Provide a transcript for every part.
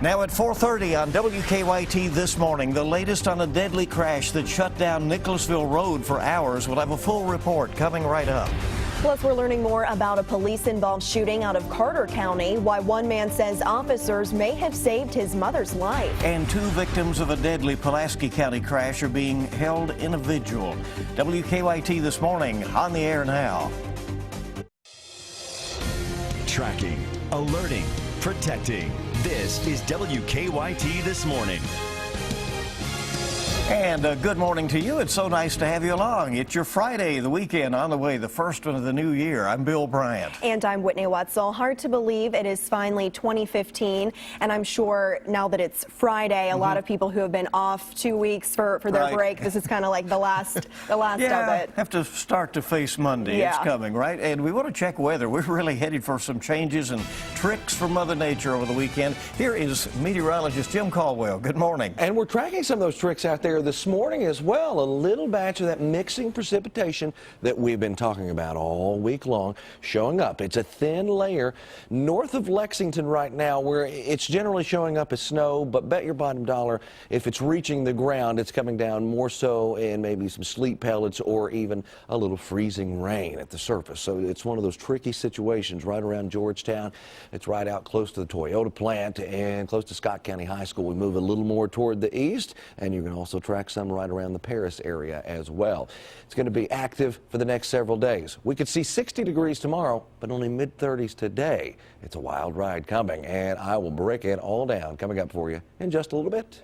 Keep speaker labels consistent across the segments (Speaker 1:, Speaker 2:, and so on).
Speaker 1: Now at 4:30 on WKYT this morning, the latest on a deadly crash that shut down Nicholasville Road for hours. We'll have a full report coming right up.
Speaker 2: Plus, we're learning more about a police-involved shooting out of Carter County, why one man says officers may have saved his mother's life.
Speaker 1: And 2 victims of a deadly Pulaski County crash are being held in a vigil. WKYT this morning, on the air now.
Speaker 3: Tracking, alerting, protecting. This is WKYT This Morning.
Speaker 1: And good morning to you. It's so nice to have you along. It's your Friday, the weekend on the way, the first one of the new year. I'm Bill Bryant.
Speaker 2: And I'm Whitney Wetzel. Hard to believe it is finally 2015. And I'm sure now that it's Friday, a lot of people who have been off 2 weeks for their break, this is kind of like the last of it.
Speaker 1: Have to start to face Monday.
Speaker 2: Yeah.
Speaker 1: It's coming, right? And we want to check weather. We're really headed for some changes and tricks from Mother Nature over the weekend. Here is meteorologist Jim Caldwell. Good morning.
Speaker 4: And we're tracking some of those tricks out there this morning as well. A little batch of that mixing precipitation that we've been talking about all week long showing up. It's a thin layer north of Lexington right now where it's generally showing up as snow, but bet your bottom dollar if it's reaching the ground, it's coming down more so in maybe some sleet pellets or even a little freezing rain at the surface. So it's one of those tricky situations right around Georgetown. It's right out close to the Toyota plant and close to Scott County High School. We move a little more toward the east, and you can also track some right around the Paris area as well. It's going to be active for the next several days. We could see 60 degrees tomorrow, but only mid-30s today. It's a wild ride coming, and I will break it all down coming up for you in just a little bit.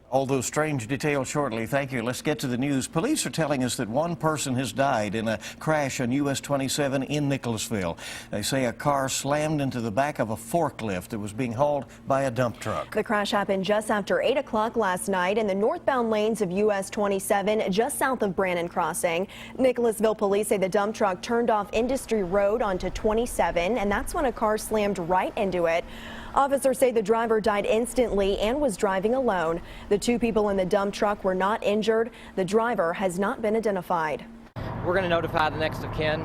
Speaker 1: All those strange details shortly. Thank you. Let's get to the news. Police are telling us that one person has died in a crash on US 27 in Nicholasville. They say a car slammed into the back of a forklift that was being hauled by a dump truck.
Speaker 2: The crash happened just after 8 o'clock last night in the northbound lanes of US 27 just south of Brannon Crossing. Nicholasville police say the dump truck turned off Industry Road onto 27, and that's when a car slammed right into it. Officers say the driver died instantly and was driving alone. The 2 people in the dump truck were not injured. The driver has not been identified.
Speaker 5: We're going to notify the next of kin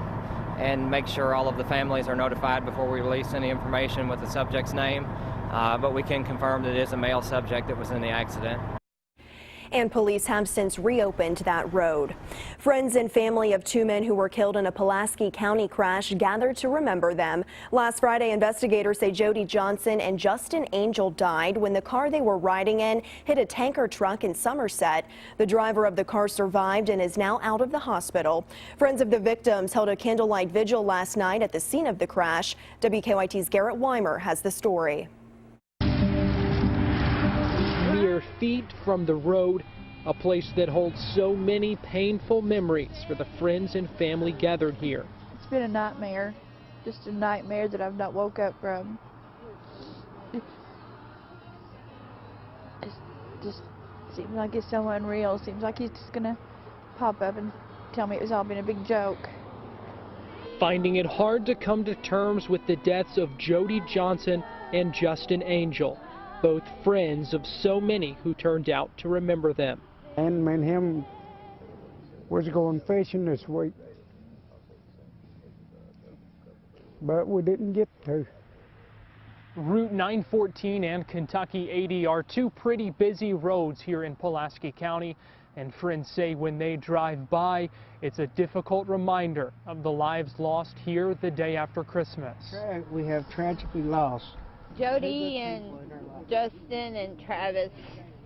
Speaker 5: and make sure all of the families are notified before we release any information with the subject's name. But we can confirm that it is a male subject that was in the accident.
Speaker 2: And police have since reopened that road. Friends and family of 2 men who were killed in a Pulaski County crash gathered to remember them. Last Friday, investigators say Jody Johnson and Justin Angel died when the car they were riding in hit a tanker truck in Somerset. The driver of the car survived and is now out of the hospital. Friends of the victims held a candlelight vigil last night at the scene of the crash. WKYT's Garrett Weimer has the story.
Speaker 6: Mere feet from the road, a place that holds so many painful memories for the friends and family gathered here.
Speaker 7: It's been a nightmare, just a nightmare that I've not woke up from. It just seems like it's so unreal. Seems like he's just gonna pop up and tell me it was all been a big joke.
Speaker 6: Finding it hard to come to terms with the deaths of Jody Johnson and Justin Angel, both friends of so many who turned out to remember them.
Speaker 8: And me and him was going fishing this week, but we didn't get to.
Speaker 6: Route 914 and Kentucky 80 are 2 pretty busy roads here in Pulaski County, and friends say when they drive by, it's a difficult reminder of the lives lost here the day after Christmas.
Speaker 8: We have tragically lost
Speaker 9: Jody and Justin and Travis.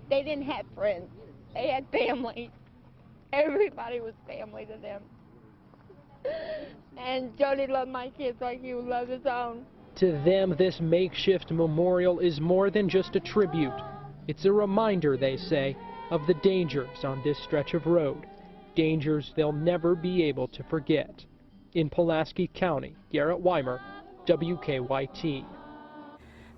Speaker 9: They didn't have friends. They had family. Everybody was family to them. And Jody loved my kids like he would love his own.
Speaker 6: To them, this makeshift memorial is more than just a tribute. It's a reminder, they say, of the dangers on this stretch of road. Dangers they'll never be able to forget. In Pulaski County, Garrett Weimer, WKYT.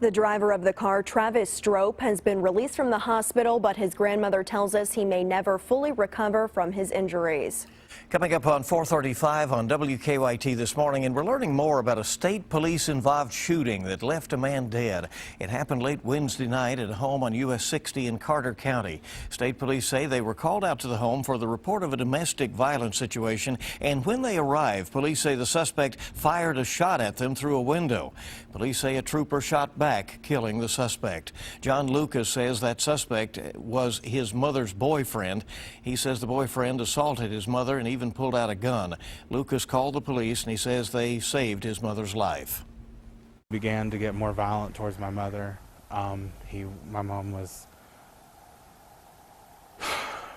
Speaker 2: The driver of the car, Travis Strope, has been released from the hospital, but his grandmother tells us he may never fully recover from his injuries.
Speaker 1: Coming up on 4:35 on WKYT this morning, and we're learning more about a state police-involved shooting that left a man dead. It happened late Wednesday night at a home on US 60 in Carter County. State police say they were called out to the home for the report of a domestic violence situation, and when they arrived, police say the suspect fired a shot at them through a window. Police say a trooper shot back. back, killing the suspect. John Lucas says that suspect was his mother's boyfriend. He says the boyfriend assaulted his mother and even pulled out a gun. Lucas called the police and he says they saved his mother's life.
Speaker 10: Began to get more violent towards my mother. My mom was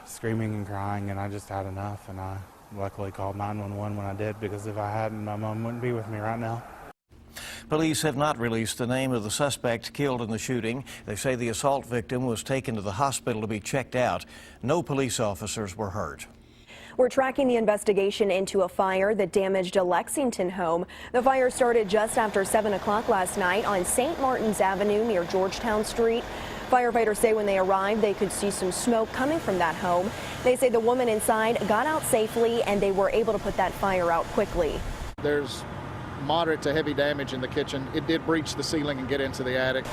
Speaker 10: screaming and crying, and I just had enough, and I luckily called 911 when I did, because if I hadn't, my mom wouldn't be with me right now.
Speaker 1: Police have not released the name of the suspect killed in the shooting. They say the assault victim was taken to the hospital to be checked out. No police officers were hurt.
Speaker 2: We're tracking the investigation into a fire that damaged a Lexington home. The fire started just after 7 o'clock last night on St. Martin's Avenue near Georgetown Street. Firefighters say when they arrived, they could see some smoke coming from that home. They say the woman inside got out safely and they were able to put that fire out quickly.
Speaker 11: There's moderate to heavy damage in the kitchen. It did breach the ceiling and get into the attic.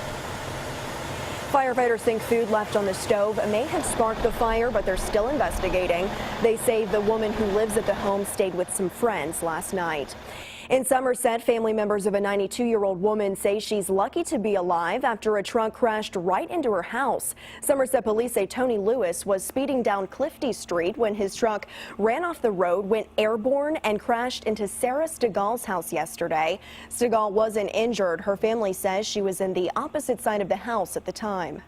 Speaker 2: Firefighters think food left on the stove may have sparked the fire, but they're still investigating. They say the woman who lives at the home stayed with some friends last night. In Somerset, family members of a 92-year-old woman say she's lucky to be alive after a truck crashed right into her house. Somerset police say Tony Lewis was speeding down Clifty Street when his truck ran off the road, went airborne, and crashed into Sarah Stegall's house yesterday. Stegall wasn't injured. Her family says she was in the opposite side of the house at the time.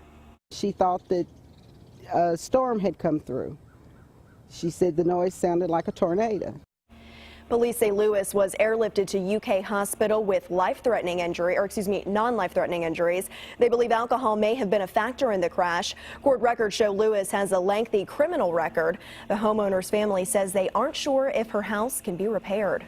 Speaker 12: She thought that a storm had come through. She said the noise sounded like a tornado.
Speaker 2: Police say Lewis was airlifted to UK hospital with non-life-threatening injuries. They believe alcohol may have been a factor in the crash. Court records show Lewis has a lengthy criminal record. The homeowner's family says they aren't sure if her house can be repaired.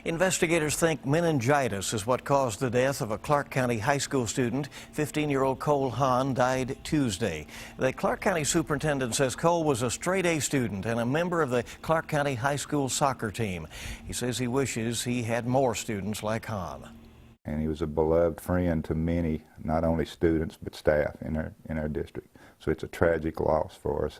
Speaker 1: Investigators think meningitis is what caused the death of a Clark County high school student. 15-year-old Cole Hahn died Tuesday. The Clark County superintendent says Cole was a straight-A student and a member of the Clark County high school soccer team. He says he wishes he had more students like Hahn.
Speaker 13: And he was a beloved friend to many, not only students, but staff in our district. So it's a tragic loss for us.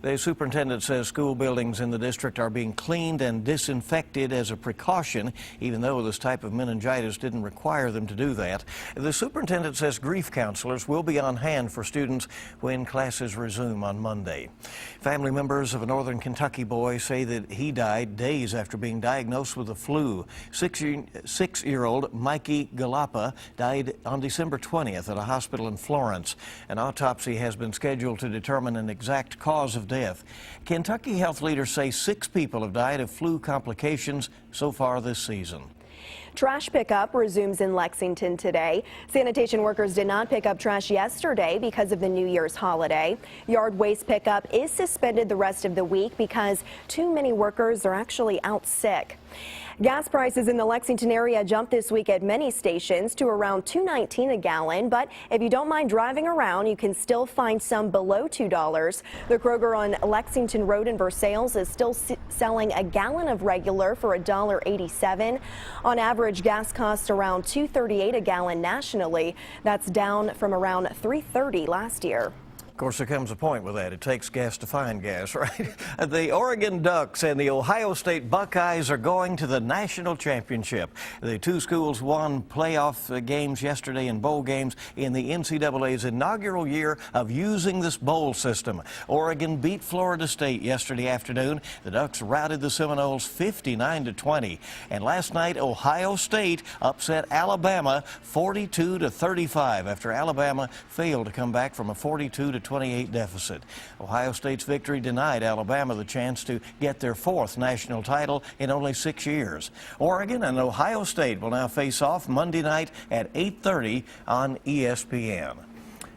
Speaker 1: The superintendent says school buildings in the district are being cleaned and disinfected as a precaution, even though this type of meningitis didn't require them to do that. The superintendent says grief counselors will be on hand for students when classes resume on Monday. Family members of a northern Kentucky boy say that he died days after being diagnosed with the flu. Six-year-old Mikey Galapa died on December 20th at a hospital in Florence. An autopsy has been scheduled to determine an exact cause of death. Kentucky health leaders say 6 people have died of flu complications so far this season.
Speaker 2: Trash pickup resumes in Lexington today. Sanitation workers did not pick up trash yesterday because of the New Year's holiday. Yard waste pickup is suspended the rest of the week because too many workers are actually out sick. Gas prices in the Lexington area jumped this week at many stations to around $2.19 a gallon, but if you don't mind driving around, you can still find some below $2. The Kroger on Lexington Road in Versailles is still selling a gallon of regular for $1.87. On average, gas costs around $2.38 a gallon nationally. That's down from around $3.30 last year.
Speaker 1: Of course, there comes a point with that. It takes gas to find gas, right? The Oregon Ducks and the Ohio State Buckeyes are going to the national championship. The two schools won playoff games yesterday and bowl games in the NCAA's inaugural year of using this bowl system. Oregon beat Florida State yesterday afternoon. The Ducks routed the Seminoles 59-20. And last night, Ohio State upset Alabama 42-35 after Alabama failed to come back from a 42-28 deficit. Ohio State's victory denied Alabama the chance to get their 4th national title in only 6 years. Oregon and Ohio State will now face off Monday night at 8:30 on ESPN.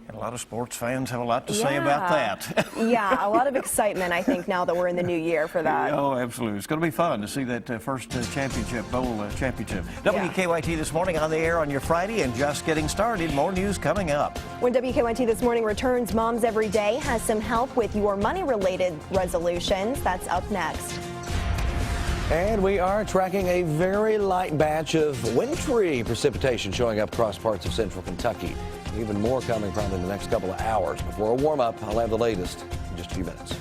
Speaker 1: And a lot of sports fans have a lot to say about that.
Speaker 2: Yeah, a lot of excitement, I think, now that we're in the new year for that.
Speaker 1: Oh, absolutely. It's going to be fun to see that first championship, bowl championship. WKYT This Morning on the air on your Friday and just getting started. More news coming up.
Speaker 2: When WKYT This Morning returns, Moms Every Day has some help with your money-related resolutions. That's up next.
Speaker 4: And we are tracking a very light batch of wintry precipitation showing up across parts of central Kentucky. Even more coming probably in the next couple of hours. Before a warm-up, I'll have the latest in just a few minutes.